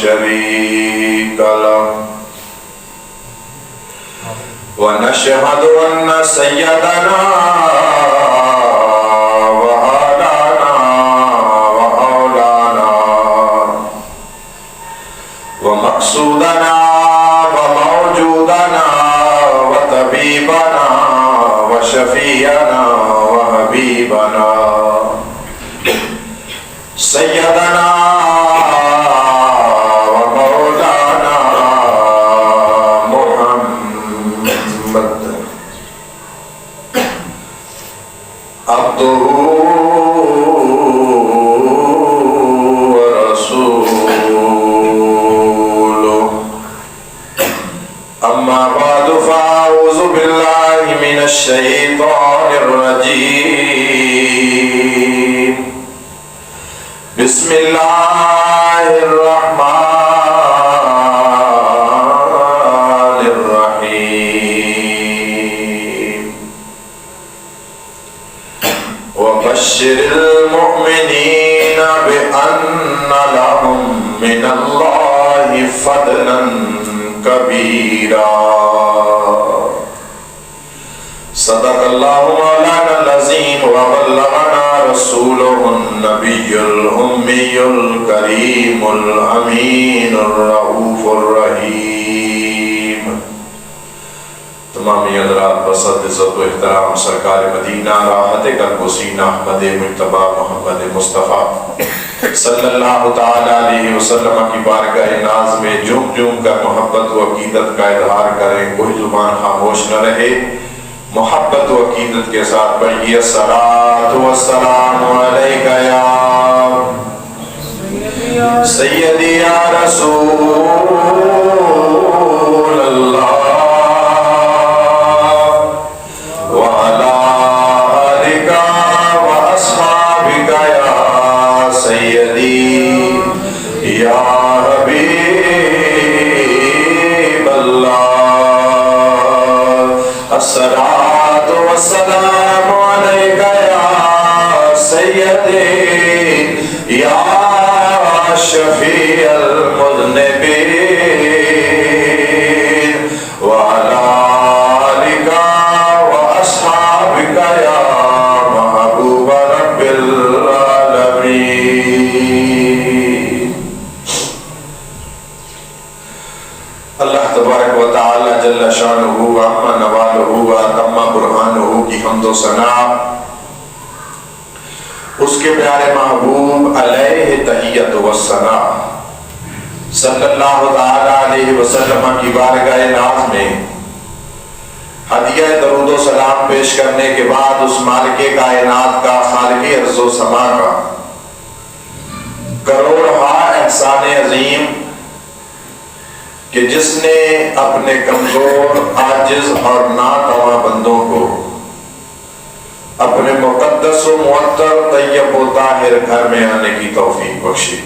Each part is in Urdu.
شريك له ونشهد أن سيدنا وآلانا وأولانا ومقصودنا وموجودنا وطبيبنا وشفيعنا وحبيبنا سيدنا ومولانا محمد عبده ورسوله أما بعد فأعوذ بالله من الشيطان الرجيم بسم الله الرحمن الرحيم وبشر المؤمنين بأن لهم من الله فضلا كبيرا صدق الله مولانا العظيم وبلغنا رسوله النبي الأمي الكريم الأمين الرؤوف الرحيم تمامی حضرات بسط عزت و احترام سرکار مدینہ راحت قلب و سینہ احمد مجتبی محمد مصطفیٰ صلی اللہ تعالی علیہ وسلم کی بارگاہ ناز میں جھوم جھوم کر محبت و عقیدت کا اظہار کریں، کوئی زبان خاموش نہ رہے، محبت و عقیدت کے ساتھ پڑھیے الصلاۃ والسلام علیک یا سیدی یا رسول اللہ وعلی آلک واصحابک یا سیدی یا حبیب اللہ الصلاۃ والسلام علیک یا سیدی یا شفیع المذنبین وعلی آلک واصحابک یا محبوب رب العالمین۔ اللہ تبارک و تعالی جل شانہ وعم نوالہ واتم برہانہ کی حمد و ثنا اس کے پیارے محبوب علیہ تحیت و ثنا صلی اللہ تعالی علیہ وسلم کی بارگاہ ناز میں ہدیہ درود و سلام پیش کرنے کے بعد اس مالک کائنات کا، خالق ارض و سما کا کروڑہا احسان عظیم کہ جس نے اپنے کمزور، عاجز اور ناتواں بندوں کو اپنے مقدس و معطر طیب و طاہر گھر میں آنے کی توفیق بخشی۔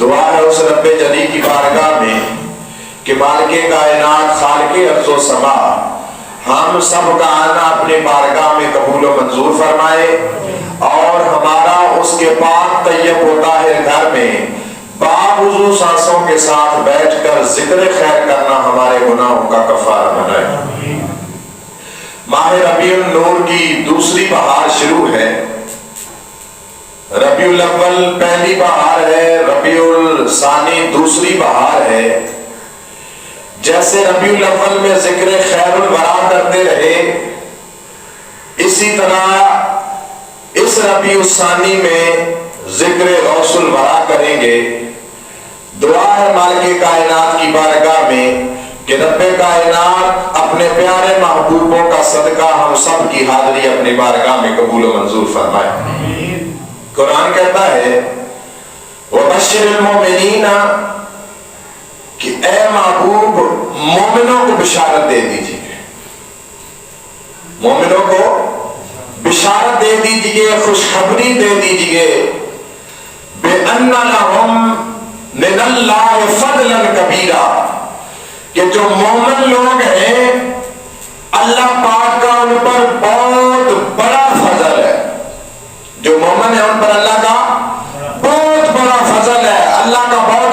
دعا ہے اس رب جلی کی بارگاہ میں کہ مالک کائنات، خالق ارض و سما ہم سب کا آنا اپنی بارگاہ میں قبول و منظور فرمائے، اور ہمارا اس کے پاک طیب و طاہر گھر میں باوضو سانسوں کے ساتھ بیٹھ کر ذکر خیر کرنا ہمارے گناہوں کا کفارہ بنائے۔ ماہ ربیع النور کی دوسری بہار شروع ہے، ربیع الاول پہلی بہار ہے، ربیع الثانی دوسری بہار ہے۔ جیسے ربیع الاول میں ذکر خیر الورا کرتے رہے، اسی طرح اس ربیع الثانی میں ذکر غوث الورا کریں گے۔ دعا ہے مالک کائنات کی بارگاہ میں کہ رب کائنات اپنے پیارے محبوبوں کا صدقہ ہم سب کی حاضری اپنی بارگاہ میں قبول و منظور فرمائے۔ قرآن کہتا ہے وَبَشِّرِ الْمُؤْمِنِينَ کہ اے محبوب مومنوں کو بشارت دے دیجئے، مومنوں کو بشارت دے دیجئے، خوشخبری دے دیجئے بِأَنَّ لَهُمْ مِنَ اللَّهِ فَضْلًا كَبِيرًا کہ جو مومن لوگ ہیں اللہ پاک کا ان پر بہت بڑا فضل ہے۔ جو مومن ہے ان پر اللہ کا بہت بڑا فضل ہے، اللہ کا بہت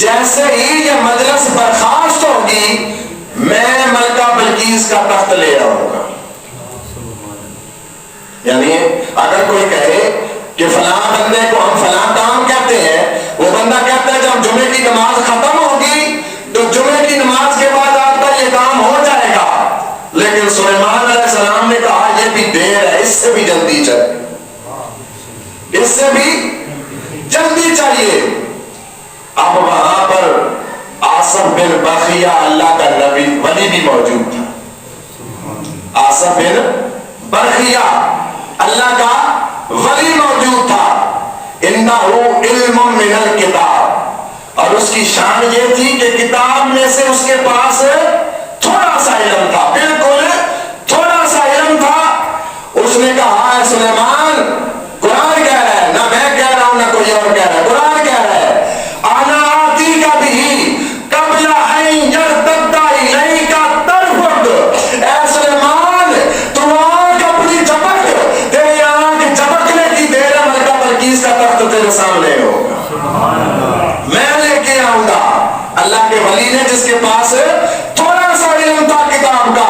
جیسے ہی یہ مجلس برخاست ہوگی میں ملکہ بلقیس کا تخت لے آؤں گا. یعنی اگر کوئی کہے کہ فلاں بندے کو ہم فلاں کام کہتے ہیں، وہ بندہ کہتا ہے جب جمعے کی نماز ختم ہوگی تو جمعے کی نماز کے بعد آپ کا یہ کام ہو جائے گا. لیکن سلیمان علیہ السلام نے کہا یہ بھی دیر ہے، اس سے بھی جلدی چاہیے، اس سے بھی جلدی چاہیے. اب وہاں پر آصف بن برخیہ اللہ کا نبی ولی بھی موجود تھا. آصف بن برخیہ اللہ کا ولی موجود تھا. انہو علم من الکتاب، اور اس کی شان یہ تھی کہ کتاب میں سے اس کے پاس تھوڑا سا علم تھا، بالکل تھوڑا سا علم تھا. اس نے کہا ہے سلیمان، قرآن کہہ رہا ہے، نہ میں کہہ رہا ہوں نہ کوئی اور کہہ رہا ہے، قرآن کہہ رہا ہے انا آتی کا بھی قبل ان یرتد الیک طرفک. اے سلیمان تو آنکھ اپنی جھپک، تیری آنکھ جھپکنے کی دیر ہے، ملکہ بلقیس کا تخت تیرے سامنے ہوگا، میں لے کے آؤں گا. اللہ کے ولی نے جس کے پاس تھوڑا سا علم تھا کتاب کا،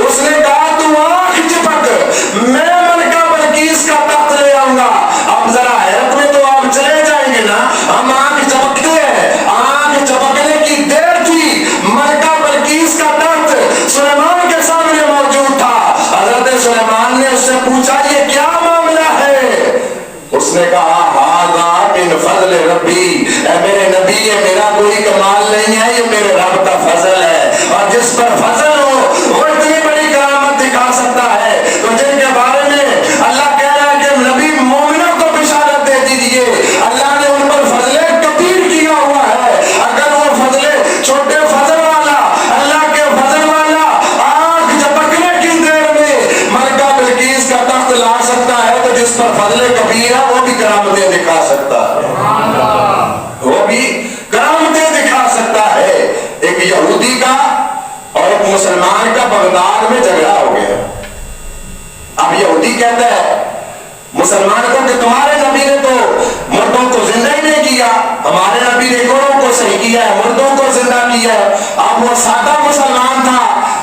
اس نے کہا تو آنکھ جھپک، میں ملکہ بلقیس کا تخت لے آؤں گا. اب ذرا حیرت میں تو آپ چلے جائیں گے نا، ہم آنکھ جھپکتے ہیں، آنکھ جھپکنے کی دیر تھی، ملکہ بلقیس کا تخت سلیمان کے سامنے موجود تھا. حضرت سلیمان نے اس سے پوچھا یہ کیا معاملہ ہے؟ اس نے کہا ہذا من فضل ربی، اے میرے نبی یہ میرا کوئی کمال نہیں ہے، یہ میرے رب کا فضل ہے. اور جس پر فضل ہو وہ اتنی بڑی کرامت دکھا سکتا ہے. تو جن کے بارے میں اللہ کہہ رہا ہے کہ نبی مومنوں کو بشارت دے دیجئے، اللہ نے ان پر فضل کبیر کیا ہوا ہے. اگر وہ فضل چھوٹے فضل والا، اللہ کے فضل والا آنکھ جھپکنے کی دیر میں ملکہ بلقیس کا تخت لا سکتا ہے تو جس پر فضل کبیر ہے وہ بھی کرامتیں دکھا سکتا ہے، وہ بھی کرامتیں دکھا سکتا ہے. ایک یہودی کا اور ایک مسلمان کا بغداد میں جھگڑا ہو گیا. اب یہودی کہتا ہے مسلمان کو کہ تمہارے نبی نے تو مردوں کو زندہ ہی نہیں کیا، ہمارے نبی نے گوروں کو صحیح کیا ہے، مردوں کو زندہ کیا ہے. اب وہ سادہ مسلمان تھا،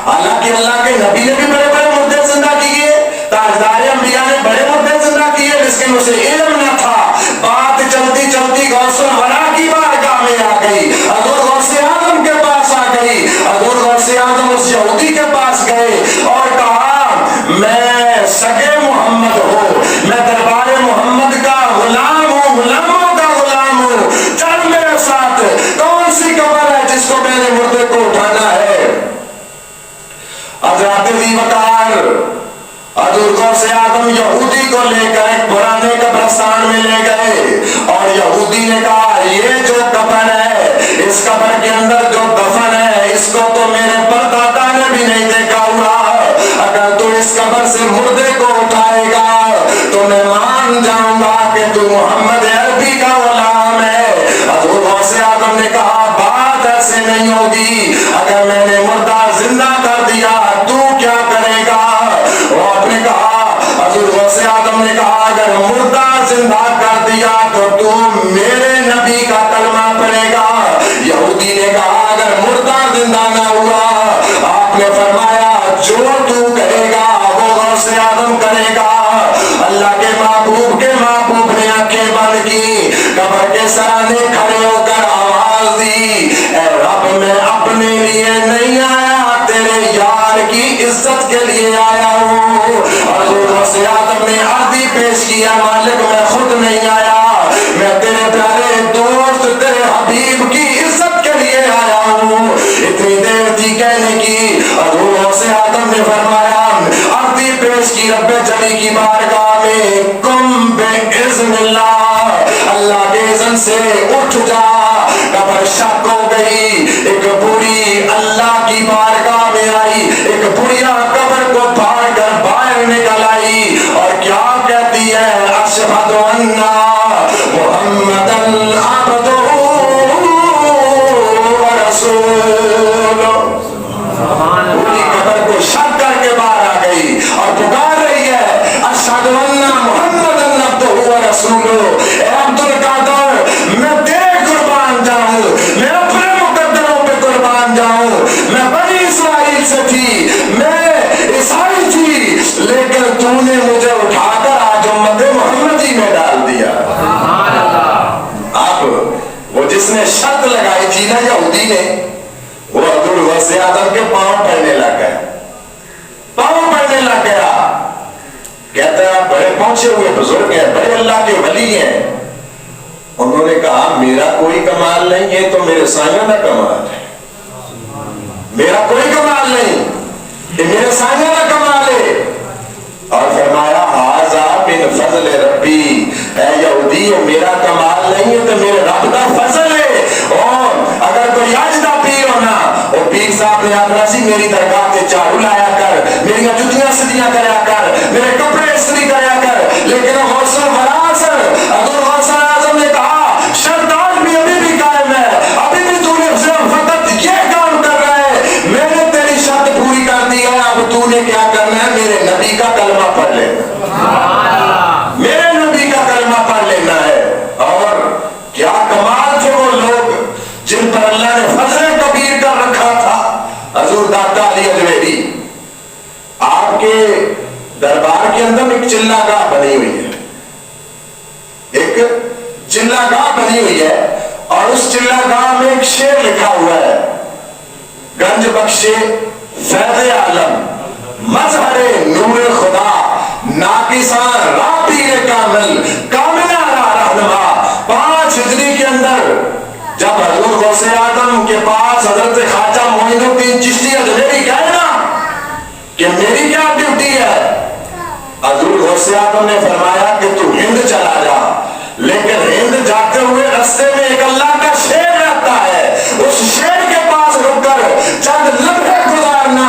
حالانکہ اللہ کے نبی نے بھی بڑے بڑے مردے زندہ کیے، تاجدار انبیاء نے بڑے مردے زندہ کیے، لیکن اسے علم نہ تھا. بات چلتی چلتی غوث الورا کی بارگاہ میں آ گئی، حضور غوث اعظم کے پاس آ گئی. حضور غوث اعظم اس یہودی کے پاس گئے اور کہا میں سگے محمد ہوں، میں دربار محمد کا غلام ہوں، غلاموں کا غلام ہوں، چل میرے ساتھ، کون سی قبر ہے جس کو میں نے مردے کو اٹھانا ہے؟ حضرت ذی وقار حضور غوث اعظم یہودی کو لے کر ایک پرانے قبرستان میں لے گئے اور یہودی نے کہا یہ جو کفن ہے، اس قبر کے اندر جو دفن ہے، اس کو تو میرے پردادا نے بھی نہیں دیکھا ہوا. اگر تو اس قبر سے مردے کو اٹھائے گا تو میں مان جاؤں گا کہ تو محمد عربی کا غلام ہے. حضور غوث اعظم نے کہا بات ایسے نہیں ہوگی، اگر میں نے مردہ زندہ کر دیا تو کیا کرے گا؟ وہ آپ نے کہا، حضور غوث اعظم نے کہا اگر مردہ زندہ کر دیا تو میرے نبی کا کلمہ پڑے گا. یہودی نے کہا اگر مردہ زندہ نہ ہوا، آپ نے فرمایا جو تو کرے گا وہ غوث اعظم کرے گا. اللہ کے محبوب نے آنکھیں بند کی، قبر کے سرانے کھڑے ہو کر آواز دی اے رب میں اپنے لیے نہیں آیا، تیرے یار کی عزت کے لیے آیا ہوں. حضور غوث اعظم نے عرضی پیش کیا مالک میں خود نہیں آیا، میں تیرے پیارے دوست تیرے حبیب کی عزت کے لیے آیا ہوں. اتنی دیر تھی کہنے کی، حضور غوث اعظم نے فرمایا عرضی پیش کی رب جلی کی بارگاہ میں کم باذن اللہ، اللہ کے اذن سے اٹھ جا. قبر شک ہو گئی، ایک بوڑھی اللہ کی بارگاہ میں آئی، ایک بڑھیا قبر کو پھاڑ کر باہر نکل آئی اور کیا کہتی ہے اشہد ان محمدا عبدہ ورسولہ. بوڑھی قبر کو شک کر کے باہر آ گئی اور پکار رہی ہے اشہد ان محمدا عبدہ ورسولہ. اے عبد القادر میں تیرے قربان جس نے شرط لگائی تھی نا یہودی نے، وہ حضور غوث اعظم کے پاؤں پڑنے لگ گئے، پاؤں پڑنے لگ گیا. کہتا ہے آپ بڑے پہنچے ہوئے بزرگ ہیں، بڑے اللہ کے ولی ہیں. انہوں نے کہا میرا کوئی کمال نہیں ہے، تو میرے سائیوں کا کمال ہے. میرا کوئی کمال نہیں، یہ میرے سائیوں کا کمال ہے. اور فرمایا ھذا من فضل ربی، اے یہودی یہ میرا کمال نہیں ہے، تو میرے رب کا فضل ہے. اور اگر کوئی یاجدہ پیر ہونا، وہ پیر صاحب نے آخر سی میری درگاہ کے جھاڑو لایا کر، میری جتیاں سدیاں کریا کر، میرے کپڑے استری کریا کر. لیکن غوث الوراث حضور غوث اعظم نے کہا شرط آج بھی ابھی بھی قائم ہے، ابھی بھی تو نے فقط یہ کام کر رہا ہے، میں نے تیری شرط پوری کر دی ہے، اب تو نے کیا کرنا ہے؟ میرے نبی کا کلمہ پڑھ لینا، میرے نبی کا کلمہ پڑھ لینا ہے. اور کیا کمال تھے وہ لوگ جن پر اللہ نے فضل کبیر کر رکھا تھا. حضور داتا علی اجویری، آپ کے دربار کے اندر ایک چلہ گاہ بنی ہوئی ہے، ایک چلہ گاہ بنی ہوئی ہے، اور اس چلہ گاہ میں ایک شعر لکھا ہوا ہے، گنج بخشے فیض عالم مظہر نور خدا ناقصاں راہ پیر کامل کاملہ راہ رہنما. 5 ہجری کے اندر جب حضور غوث اعظم کے پاس حضرت خواجہ معین الدین چشتی اجمیری گئے نا کہ میری کیا ڈیوٹی ہے، حضور غوث اعظم نے فرمایا کہ تو ہند چلا جا، لیکن ہند جاتے ہوئے رستے میں ایک اللہ کا شیر رہتا ہے، اس شیر کے پاس رک کر چند لمحے گزارنا،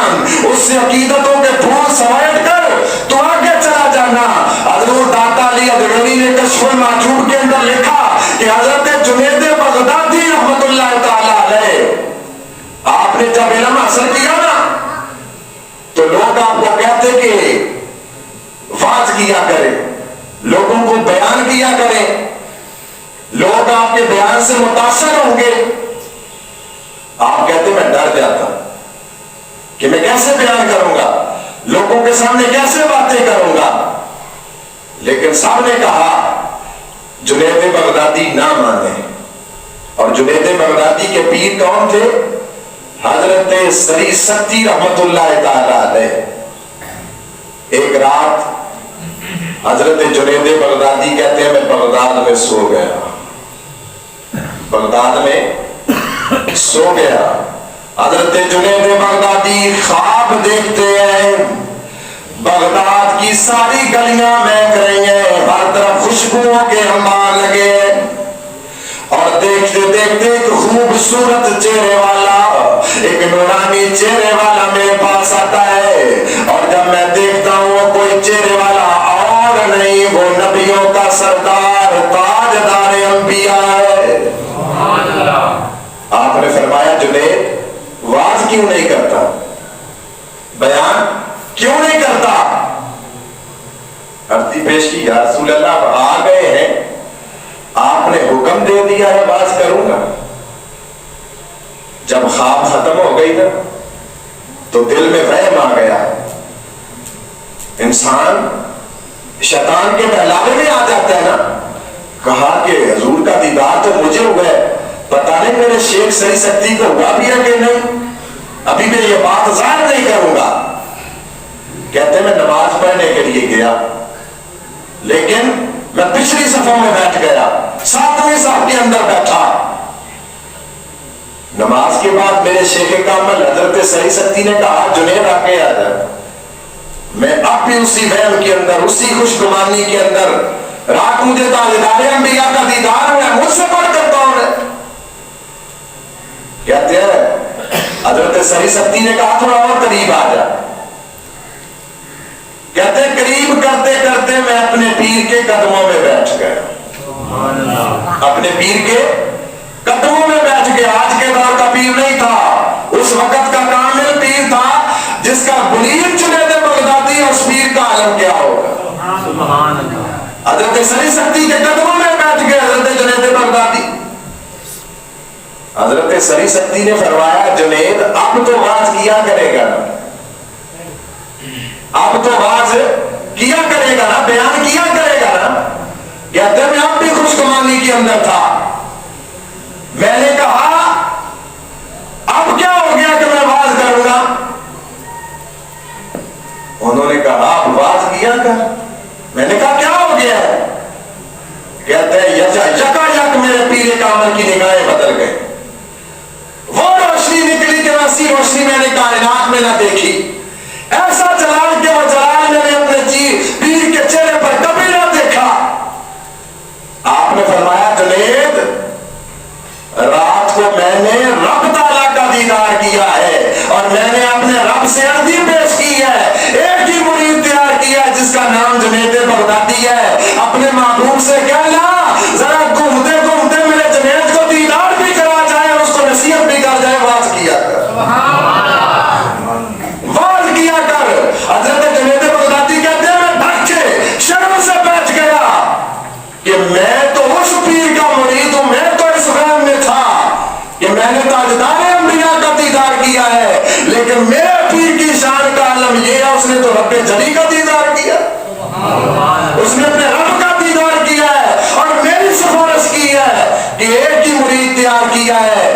اس سے عقیدتوں کے پھول سمیٹ کر تو آگے چلا جانا. حضور داتا علی اجمیری نے کشف المحجوب کے اندر لکھا کہ حضرت جنید بغدادی رحمت اللہ تعالی علیہ، آپ نے جب علم حاصل کیا نا تو لوگ آپ کو کہتے کہ واز کیا کریں، لوگوں کو بیان کیا کریں، لوگ آپ کے بیان سے متاثر ہوں گے. آپ کہتے میں ڈر جاتا کہ میں کیسے بیان کروں گا، لوگوں کے سامنے کیسے باتیں کروں گا. لیکن سب نے کہا جنید بغدادی نہ مانے. اور جنید بغدادی کے پیر کون تھے؟ حضرت سری سکتی رحمت اللہ تعالی علیہ. ایک رات حضرت جنید بغدادی کہتے ہیں میں بغداد میں سو گیا، بغداد میں سو گیا. حضرت جنید بغدادی خواب دیکھتے ہیں، بغداد کی ساری گلیاں مہک رہی ہیں، ہر طرف خوشبوؤں کے انبار لگے ہیں. اور دیکھتے دیکھتے ایک خوبصورت چہرے والا، ایک نورانی چہرے والا میرے پاس آتا ہے. اور جب میں دیکھتا ہوں وہ کوئی چہرے والا اور نہیں، وہ نبیوں کا سردار تاجدار انبیاء ہے. آپ نے فرمایا جنید واز کیوں نہیں کرتا، بیان کیوں نہیں کرتا؟ عرضی پیش کی یا رسول اللہ آپ آ گئے ہیں، آپ نے حکم دے دیا ہے باز کروں گا. جب خواب ختم ہو گئی نا تو دل میں وہم آ گیا. انسان شیطان کے بہلاوے میں آ جاتا ہے نا. کہا کہ حضور کا دیدار تو مجھے ہوا ہے، پتہ نہیں میرے شیخ سری سکتی کو ہوا بھی ہے کہ نہیں، ابھی میں یہ بات ظاہر نہیں کروں گا. کہتے میں نماز پڑھنے کے لیے گیا، لیکن میں پچھلی صفوں میں بیٹھ گیا، 7ویں صف کے اندر بیٹھا. نماز کے بعد میرے شیخ کامل حضرت سری سکتی نے کہا جنید آ کے آ جائے. میں اب بھی اسی وہم کے اندر، اسی خوش گمانی کے اندر، رات مجھے تاجدار انبیاء کا دیدار ہوا ہے، مجھ سے بڑھ کر کون ہے؟ کہتے ہیں حضرت سری سکتی نے کہا تھوڑا اور قریب آ جا. کہتے ہیں قریب کرتے کرتے میں اپنے پیر کے قدموں میں بیٹھ گیا، اپنے پیر کے قدموں میں بیٹھ گیا. آج کے دور کا پیر نہیں تھا، اس وقت کا کامل پیر تھا جس کا بنیاد جنید بغدادی، اس پیر کا عالم کیا ہوگا. حضرت سری سکتی کے قدموں میں بیٹھ گئے حضرت جنید بغدادی. حضرت سری سکتی نے فرمایا جنید اب تو واز کیا کرے گا نا، اب تو واز کیا کرے گا نا، بیان کیا کرے گا نا. کہتے میں اب بھی خوش گمانی کے اندر تھا. میں نگاہیں بدل گئی. وہ روشنی نکلی کہ ویسی روشنی میں نے کائنات میں نہ دیکھی. ایسا جلال کہ وہ جلال میں نے اپنے پیر کے چہرے پر کبھی نہ دیکھا. آپ نے فرمایا جنید رات کو میں نے رب تعالیٰ کا دیدار کیا ہے اور میں نے اپنے رب سے عرضی پیش کی ہے. ایک ہی مرید تیار کیا ہے جس کا نام جنید بغدادی ہے. اپنے محبوب سے کہنا ذرا گھومتے گھومتے میرے جنید کو دیدار بھی کرا جائے اور اس کو نصیحت بھی کر جائے. واز کیا کر, واز کیا کر. حضرت جنید بغدادی کہتے ہیں میں ڈھک کے شرم سے بیٹھ گیا کہ میں تو اس پیر کا مرید ہوں. میں تو اس وہم میں تھا کہ میں نے تاجدار انبیاء کا دیدار کیا ہے, لیکن میرے پیر کی شان کا عالم یہ ہے اس نے تو رب جلی کا دیدار کیا, اس نے اپنے رب کا دیدار کیا ہے اور میری سفارش کی ہے کہ ایک ہی مرید تیار کیا ہے.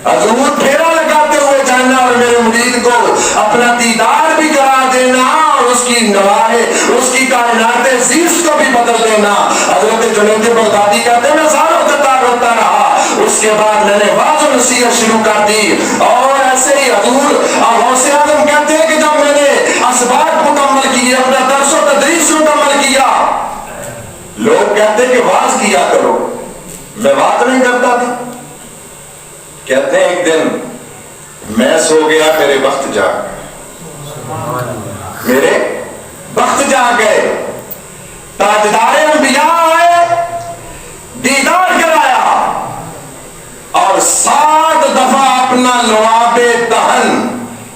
حضور پھیرا لگاتے ہوئے جانا اور میرے مرید کو اپنا دیدار بھی کرا دینا اور اس کی نواحے اس کی کائنات عزیز کو بھی بدل دینا. حضرت جنید بغدادی کہتے ہیں میں سالوں قطار ہوتا رہا. اس کے بعد میں نے واضح و نصیحت شروع کر دی اور ایسے ہی حضور غوث اعظم کہتے ہیں کہ جب میں نے اسباق مکمل کیے اپنا درس و تدریس مکمل کیا, لوگ کہتے ہیں کہ واز کیا کرو. میں بات نہیں کرتا تھا. کہتے ہیں ایک دن میں سو گیا میرے بخت جاگ گئے, میرے بخت جاگ گئے. تاجدار انبیاء آئے, دیدار کرایا اور 7 دفعہ اپنا لعاب دہن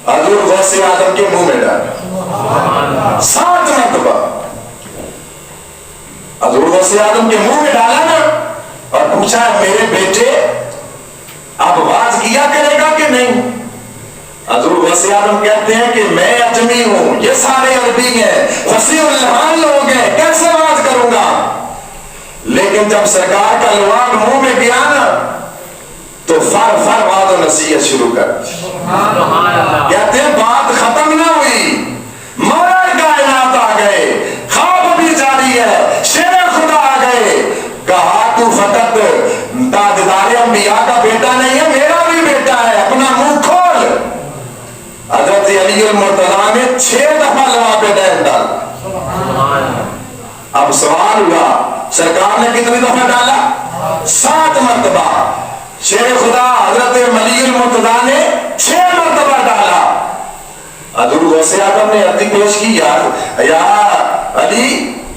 حضور غوث اعظم کے منہ میں ڈالا. 7 مرتبہ حضور غوث اعظم کے منہ میں ڈالا نا اور پوچھا میرے بیٹے اب واز کیا کرے گا کہ نہیں. حضور غوث اعظم کہتے ہیں کہ میں اجمی ہوں, یہ سارے عربی ہیں, فصیح اللحان لوگ ہیں, کیسے واز کروں گا. لیکن جب سرکار کا لعاب منہ میں گیا نا تو فر واز و نصیحت شروع کر. کہتے ہیں بات ختم نہ ہوئی, مولا کائنات آ گئے, خواب بھی جاری ہے, شیر خدا آ گئے. کہا تو فقط تاجدار انبیاء کا بیٹا نہیں ہے, میرا بھی بیٹا ہے, اپنا منہ کھول. حضرت علی المرتضیٰ نے 6 دفعہ لعاب دہن ڈالا. اب سوال ہوا سرکار نے کتنی دفعہ ڈالا؟ 7 مرتبہ. شیر خدا حضرت علی المرتضیٰ نے 6 مرتبہ ڈالا. حضور غوث اعظم نے عرضی پیش کی یا علی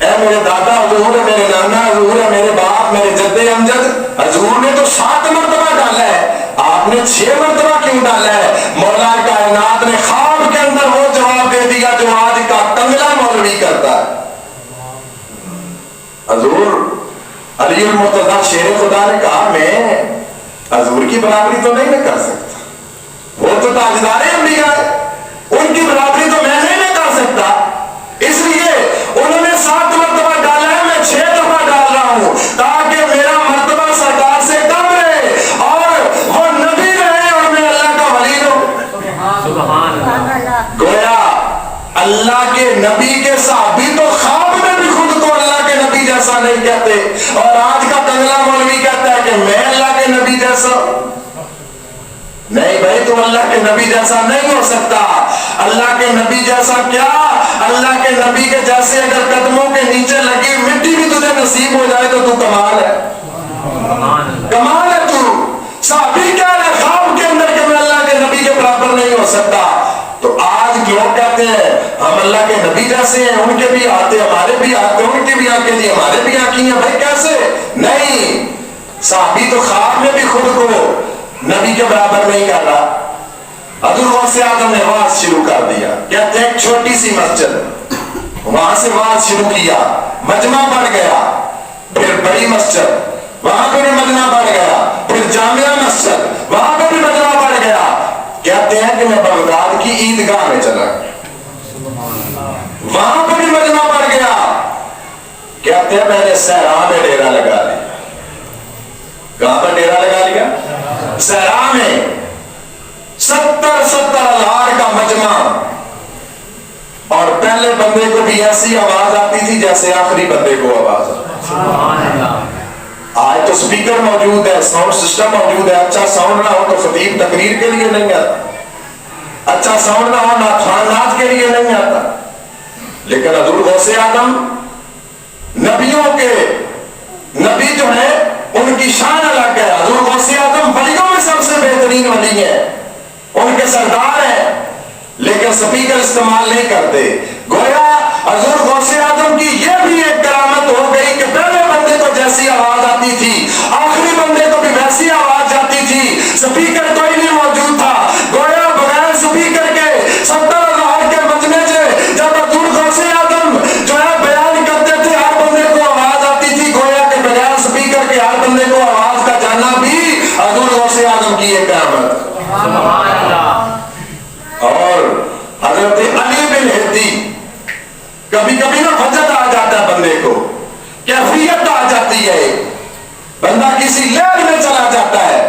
اے میرے دادا حضور ہے, میرے نانا حضور ہے, میرے باپ میرے جد امجد حضور نے تو 7 مرتبہ ڈالا ہے, آپ نے 6 مرتبہ کیوں ڈالا ہے؟ مولا کائنات نے خواب کے اندر وہ جواب دے دیا جو آج کا تنگلا مولوی کرتا ہے. حضور علی المرتضیٰ شیر خدا نے کہا میں حضور کی برابری تو نہیں کر سکتا, وہ تو تاجدار انبیاء ہے, ان کی برابری تو میں نہیں کر سکتا. اس لیے انہوں نے 7 مرتبہ ڈالا ہے, میں 6 دفعہ ڈال رہا ہوں تاکہ میرا مرتبہ سرکار سے کم رہے اور وہ نبی رہے اور میں اللہ کا ولی رہوں. گویا اللہ کے نبی کے صحابی تو خواب میں بھی خود کو اللہ کے نبی جیسا نہیں کہتے, اور آج کا تنگلا مولوی کہتا ہے کہ میں اللہ کے نبی جیسا. نہیں بھائی, تم اللہ کے نبی جیسا نہیں ہو سکتا. اللہ کے نبی جیسا کیا, اللہ کے نبی کے جیسے اگر قدموں کے نیچے لگی مٹی بھی تجھے نصیب ہو جائے تو کمال ہے, کمال ہے. تو صحابی کیا ہے خواب کے اندر کہ میں اللہ کے نبی کے برابر نہیں ہو سکتا. تو آج لوگ کہتے ہیں ہم اللہ کے نبی جیسے ہیں, ان کے بھی آتے ہمارے بھی آتے, ان کے بھی آنکھیں تھی ہمارے بھی آنکھیں ہیں. بھائی کیسے نہیں, صحابی تو خواب میں بھی خود کو نبی کے برابر نہیں کر رہا. حضور غوث اعظم نے واز شروع کر دیا. کہتے ہیں ایک چھوٹی سی مسجد, وہاں سے واز شروع کیا, مجمع بڑھ گیا, پھر بڑی مسجد, وہاں پہ بھی مجمع بڑھ گیا, پھر جامعہ مسجد, وہاں پہ بھی مجمع بڑھ گیا. کہتے ہیں کہ میں بغداد کی عیدگاہ میں چلا, وہاں پہ بھی مجمع بڑھ گیا. کہتے ہیں میں نے صحرا میں ڈیرا لگا لیا. کہاں پر ڈیرا لگا لیا؟ صحرا میں. 70 ہزار کا مجمع, اور پہلے بندے کو بھی ایسی آواز آتی تھی جیسے آخری بندے کو آواز آتی. آج تو سپیکر موجود ہے, ساؤنڈ سسٹم موجود ہے, اچھا ساؤنڈ نہ ہو تو خطیب تقریر کے لیے نہیں آتا, اچھا ساؤنڈ نہ ہو نعت ناچ کے لیے نہیں آتا. لیکن حضور غوث اعظم نبیوں کے نبی جو ہے ان کی شان الگ ہے. حضور غوث اعظم ولیوں میں سب سے بہترین ولی ہیں, ان کے سردار ہیں, لیکن سپیکر استعمال نہیں کرتے. گویا حضور غوث اعظم کی یہ بھی ایک کرامت ہو گئی کہ پہلے بندے کو جیسی آواز آتی تھی آخری بندے کو بھی ویسی آواز آتی تھی. سپیکر کوئی نہیں موجود تھا. گویا بغیر سپیکر کے 70,000 کے مجمع سے جب حضور غوث اعظم جو ہے بیان کرتے تھے ہر بندے کو آواز آتی تھی. گویا کہ بغیر سپیکر کے ہر بندے کو آواز کا جانا بھی حضور غوث اعظم کی ایک کرامت. سبحان اللہ. اور حضرت علی بن ہدی, کبھی کبھی نا وجد آ جاتا ہے بندے کو, کیفیت آ جاتی ہے, بندہ کسی لیل میں چلا جاتا ہے.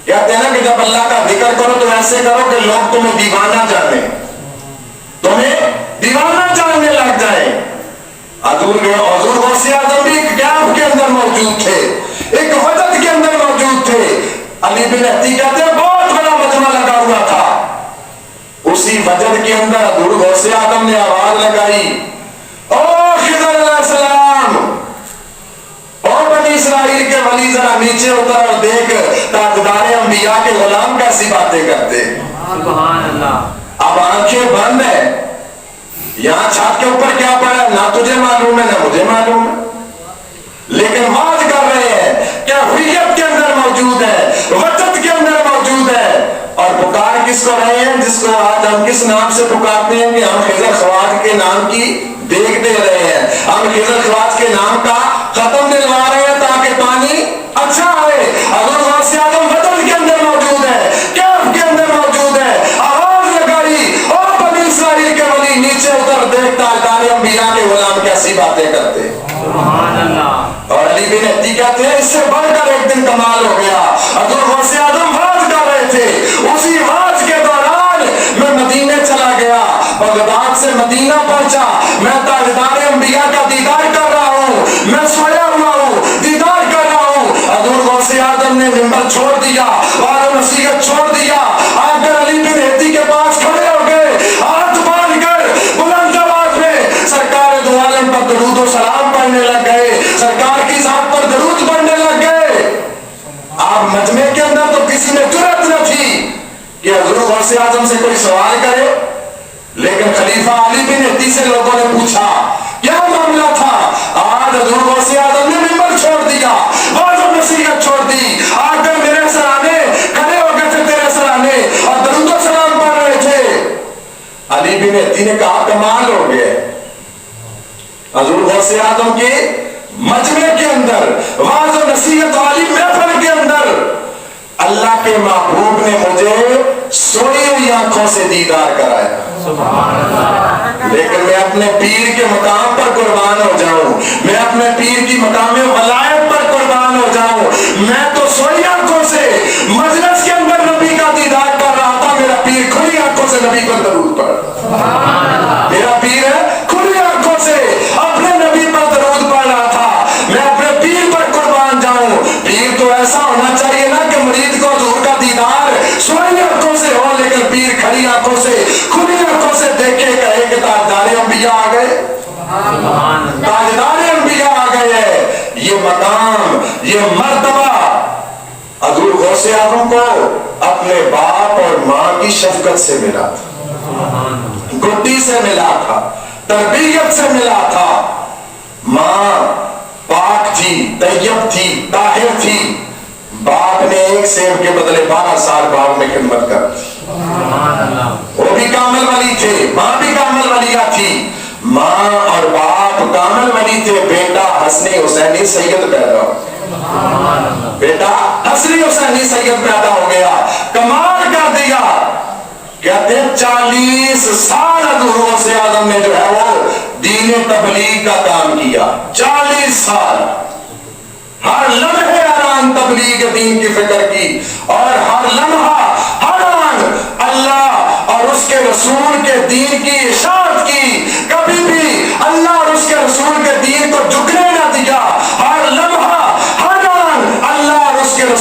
کہتے ہیں نا کہ جب اللہ کا ذکر کرو تو ایسے کرو کہ لوگ تمہیں دیوانہ جانے, تمہیں دیوانہ جاننے لگ جائیں. حضور غوث اعظم بھی ایک گیپ کے اندر موجود تھے, ایک وجد کے اندر موجود تھے. علی بن ہدی کہتے ہیں بہت بڑا مجمع لگا ہوا تھا, اسی وجد کے اندر حضور غوث اعظم نے آواز لگائی, او خضر علیہ السلام, او بنی اسرائیل کے ولی ذرا نیچے اتر اور دیکھ تاجدار انبیاء کے غلام کیسی باتیں کرتے. سبحان اللہ. اب آنکھیں بند ہیں, یہاں چھت کے اوپر کیا پڑا ہے نہ تجھے معلوم ہے نہ مجھے معلوم ہے, لیکن واز کر رہے ہیں, کیفیت کے اندر موجود ہے, وجد کے اندر موجود ہے. اور پکار کس کو رہے ہیں, جس کو آج ہم کس نام سے پکارتے ہیں کہ ہم خضر خواج کے نام کی دیکھ دے رہے ہیں, ہم خضر خواج کے نام کا ختم دلوا رہے ہیں تاکہ پانی اچھا آئے. حضور غوث اعظم وطن کے اندر موجود ہے, کیف کے اندر موجود ہے, آواز لگائی, اور بنی اسرائیل کے ولی نیچے اتر دیکھ تاجدار انبیاء کے غلام کیسی باتیں کرتے. سبحان اللہ. اور علی بن ہدی کہتے ہیں اس سے بڑھ کر ایک دن کمال ہو گیا. حضور غوث اعظم واز کر رہے تھے, اسی واز کے دوران میں مدینے چلا گیا, بغداد سے مدینہ پہنچا, میں تاجدار انبیاء کا دیدار کر رہا ہوں, میں سویا ہوا ہوں, دیدار کر رہا ہوں. حضور غوث اعظم نے منبر چھوڑ دیا, وعظ نصیحت چھوڑ دیا, آ کر علی بن ہدی کے پاس کھڑے ہو گئے, ہاتھ باندھ کر بلند آواز میں سرکار دو عالم پر درود و سلام پڑھنے لگ گئے, سرکار کی ذات پر درود پڑھنے لگ گئے. آپ مجمع کے اندر تو کسی نے جرأت نہ تھی کہ حضور غوث اعظم سے کوئی سوال کرے, لیکن خلیفہ علی بن ہدی سے لوگوں نے پوچھا کیا معاملہ تھا. آج حضور غوث اعظم نے منبر چھوڑ دیا, واعظ و نصیحت چھوڑ دی, آ کر میرے سرانے کھڑے ہو گئے تھے, تیرے سرانے, اور درود و سلام پڑھ رہے تھے. علی بن ہدی نے کہا کمال ہو گیا. حضور غوث اعظم کے مجمع کے اندر واعظ و نصیحت والی محفل کے اندر اللہ کے محبوب نے مجھے سوئی ہوئی آنکھوں سے دیدار کرایا. سبحان اللہ. لیکن میں اپنے پیر کے مقام پر قربان ہو جاؤں, میں اپنے پیر کی مقام ولایت پر قربان ہو جاؤں, میں تو سوئی آنکھوں سے مجلس کے اندر نبی کا دیدار کر رہا تھا, میرا پیر کھلی آنکھوں سے نبی پر درود پڑھ رہا, میرا پیر کھلی آنکھوں سے اپنے نبی پر درود پڑھ رہا تھا. میں اپنے پیر پر قربان جاؤں. پیر تو ایسا ہونا چاہیے نا کہ مرید کو حضور کا دیدار سوئی آنکھوں سے ہو, لیکن پیر کھلی آنکھوں سے کھلی آنکھوں سے دیکھے کہے کہ تاجدار انبیاء آ گئے, تاجدار انبیاء آ گئے. یہ مقام, یہ مرتبہ حضور غوث اعظم کو اپنے باپ اور ماں کی شفقت سے ملا تھا, گڈی سے ملا تھا, تربیت سے ملا تھا. ماں پاک تھی, طیب تھی, طاہر تھی. باپ نے ایک سیب کے بدلے 12 سال باپ میں خدمت کر دی. وہ بھی کامل ولی تھے, ماں بھی کامل ولیہ تھی. ماں اور باپ کامل ولی تھے. بیٹا حسنی حسینی سید پیدا ہو, بیٹا حسنی حسینی سید پیدا ہو گیا, کمال کر دیا. کہتے 40 سال حضور غوث اعظم نے جو ہے وہ دین تبلیغ کا کام کیا. 40 سال ہر لمحے آن تبلیغ دین کی فکر کی, اور ہر لمحہ ہر آن اللہ اور اس کے رسول کے دین کی اشاعت کی. کبھی بھی اللہ اور اس کے رسول کے دین کو جھکنے نہ دیا. ہر لمحہ ہر